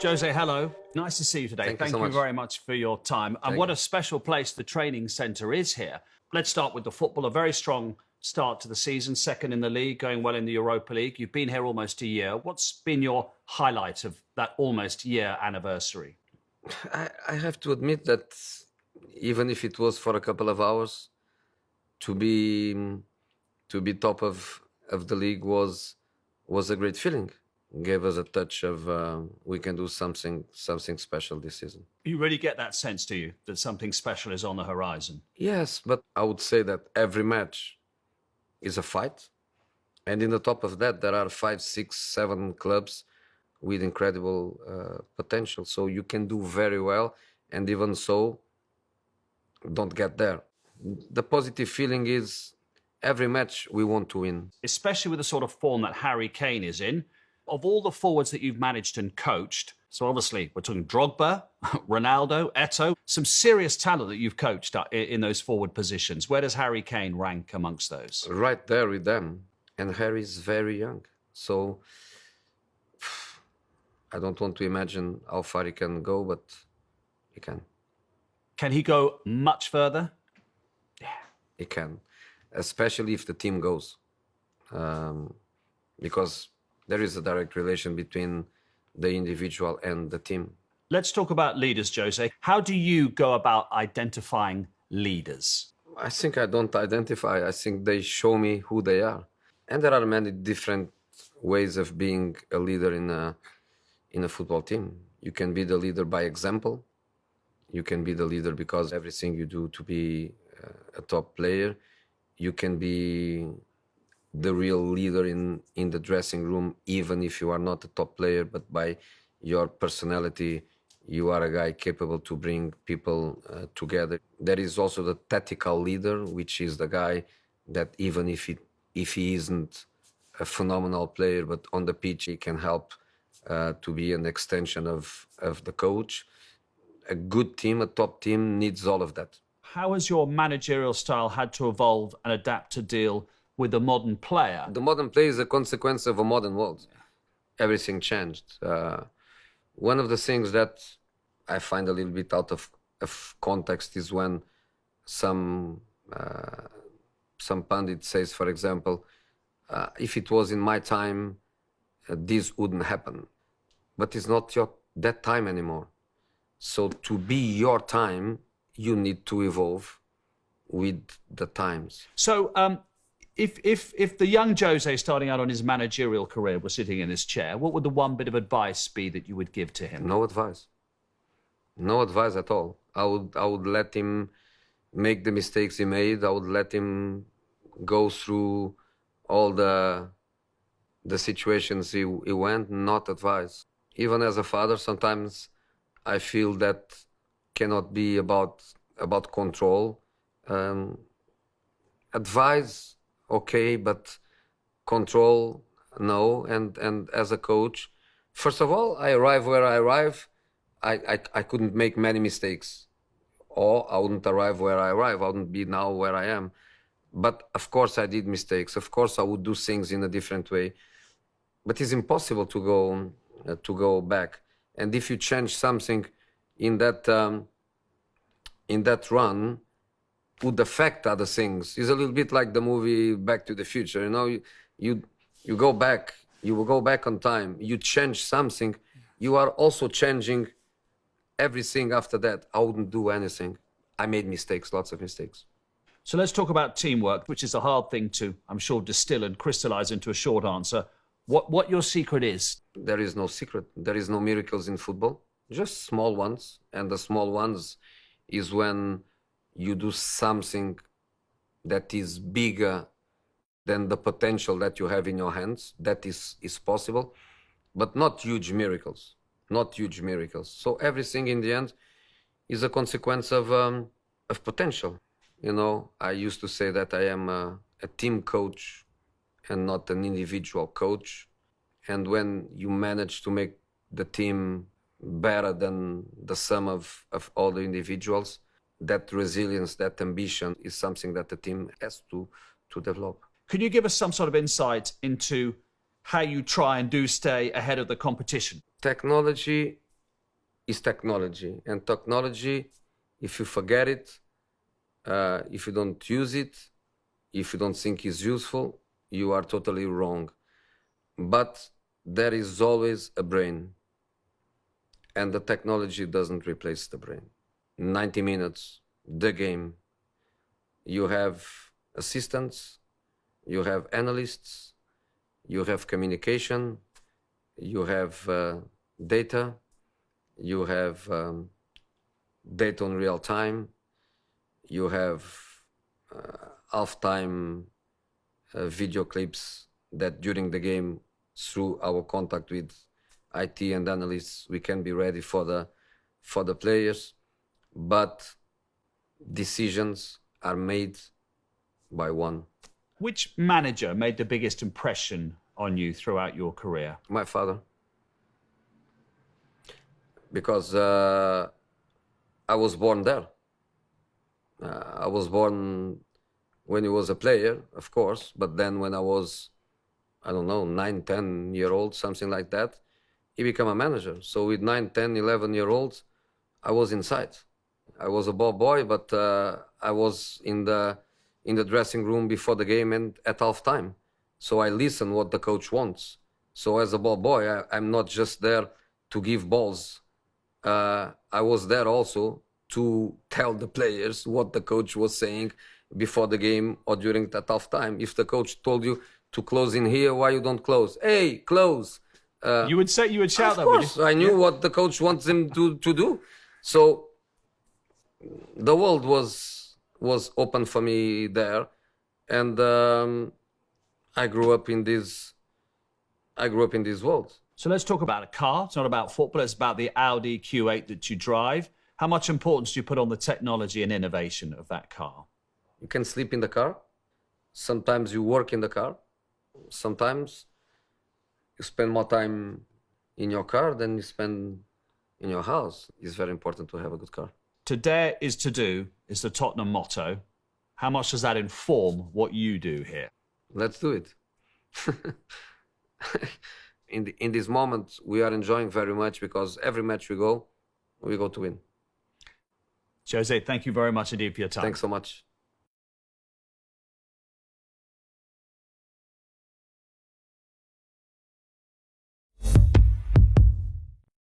Jose, hello. Nice to see you today. Thank you so much. Very much for your time. And what a special place the training centre is here. Let's start with the football. A very strong start to the season, second in the league, going well in the Europa League. You've been here almost a year. What's been your highlight of that almost year anniversary? I have to admit that even if it was for a couple of hours, to be top of the league was a great feeling. Gave us a touch of we can do something special this season. You really get that sense, do you, that something special is on the horizon? Yes, but I would say that every match is a fight, and in the top of that there are 5, 6, 7 clubs with incredible potential. So you can do very well, and even so, don't get there. The positive feeling is every match we want to win. Especially with the sort of form that Harry Kane is in. Of all the forwards that you've managed and coached, so obviously we're talking Drogba, Ronaldo, Eto'o, some serious talent that you've coached in those forward positions. Where does Harry Kane rank amongst those? Right there with them. And Harry is very young. So I don't want to imagine how far he can go, but he can. Can he go much further? Yeah, he can, especially if the team goes. Because there is a direct relation between the individual and the team. Let's talk about leaders, Jose. How do you go about identifying leaders? I think I don't identify. I think they show me who they are. And there are many different ways of being a leader in a football team. You can be the leader by example. You can be the leader because everything you do to be a top player. You can be the real leader in the dressing room, even if you are not a top player, but by your personality, you are a guy capable to bring people together. There is also the tactical leader, which is the guy that even if he isn't a phenomenal player, but on the pitch he can help to be an extension of the coach. A good team, a top team, needs all of that. How has your managerial style had to evolve and adapt to deal with the modern player? The modern player is a consequence of a modern world. Everything changed. One of the things that I find a little bit out of context is when some pundit says, for example, if it was in my time, this wouldn't happen. But it's not that time anymore. So to be your time, you need to evolve with the times. So if the young Jose starting out on his managerial career was sitting in his chair, what would the one bit of advice be that you would give to him? No advice. No advice at all. I would let him make the mistakes he made. I would let him go through all the situations he went. Not advice. Even as a father, sometimes I feel that cannot be about control. Advice, okay, but control, no. And as a coach, first of all, I arrive where I arrive. I couldn't make many mistakes, or I wouldn't arrive where I arrive. I wouldn't be now where I am. But of course I did mistakes. Of course I would do things in a different way. But it's impossible to go back. And if you change something in that run, would affect other things. It's a little bit like the movie Back to the Future. You know, you go back, you will go back on time. You change something, you are also changing everything after that. I wouldn't do anything. I made mistakes, lots of mistakes. So let's talk about teamwork, which is a hard thing to, I'm sure, distill and crystallize into a short answer. What your secret is? There is no secret. There is no miracles in football, just small ones. And the small ones is when you do something that is bigger than the potential that you have in your hands. That is possible, but not huge miracles. Not huge miracles. So everything in the end is a consequence of potential. You know, I used to say that I am a team coach and not an individual coach. And when you manage to make the team better than the sum of all the individuals, that resilience, that ambition is something that the team has to develop. Can you give us some sort of insight into how you try and do stay ahead of the competition? Technology is technology. And technology, if you forget it, if you don't use it, if you don't think it's useful, you are totally wrong. But there is always a brain, and the technology doesn't replace the brain. 90 minutes, the game. You have assistants, you have analysts, you have communication, you have data, you have data on real time, you have halftime video clips that during the game, through our contact with IT and analysts, we can be ready for the players. But decisions are made by one. Which manager made the biggest impression on you throughout your career? My father. Because I was born there. I was born when he was a player, of course, but then when I was, I don't know, 9, 10-year-old, something like that, he became a manager. So with 9, 10, 11-year-olds, I was inside. I was a ball boy, but I was in the dressing room before the game and at halftime. So I listen what the coach wants. So as a ball boy, I'm not just there to give balls. I was there also to tell the players what the coach was saying before the game or during that halftime. If the coach told you to close in here, why you don't close? Hey, close! You would shout Of that, would course, you? I knew what the coach wants him to do. So the world was open for me there, and I grew up in this world. So let's talk about a car. It's not about football. It's about the Audi Q8 that you drive. How much importance do you put on the technology and innovation of that car? You can sleep in the car. Sometimes you work in the car. Sometimes you spend more time in your car than you spend in your house. It's very important to have a good car. To dare is to do is the Tottenham motto. How much does that inform what you do here? Let's do it. In this moment, we are enjoying very much because every match we go to win. Jose, thank you very much indeed for your time. Thanks so much.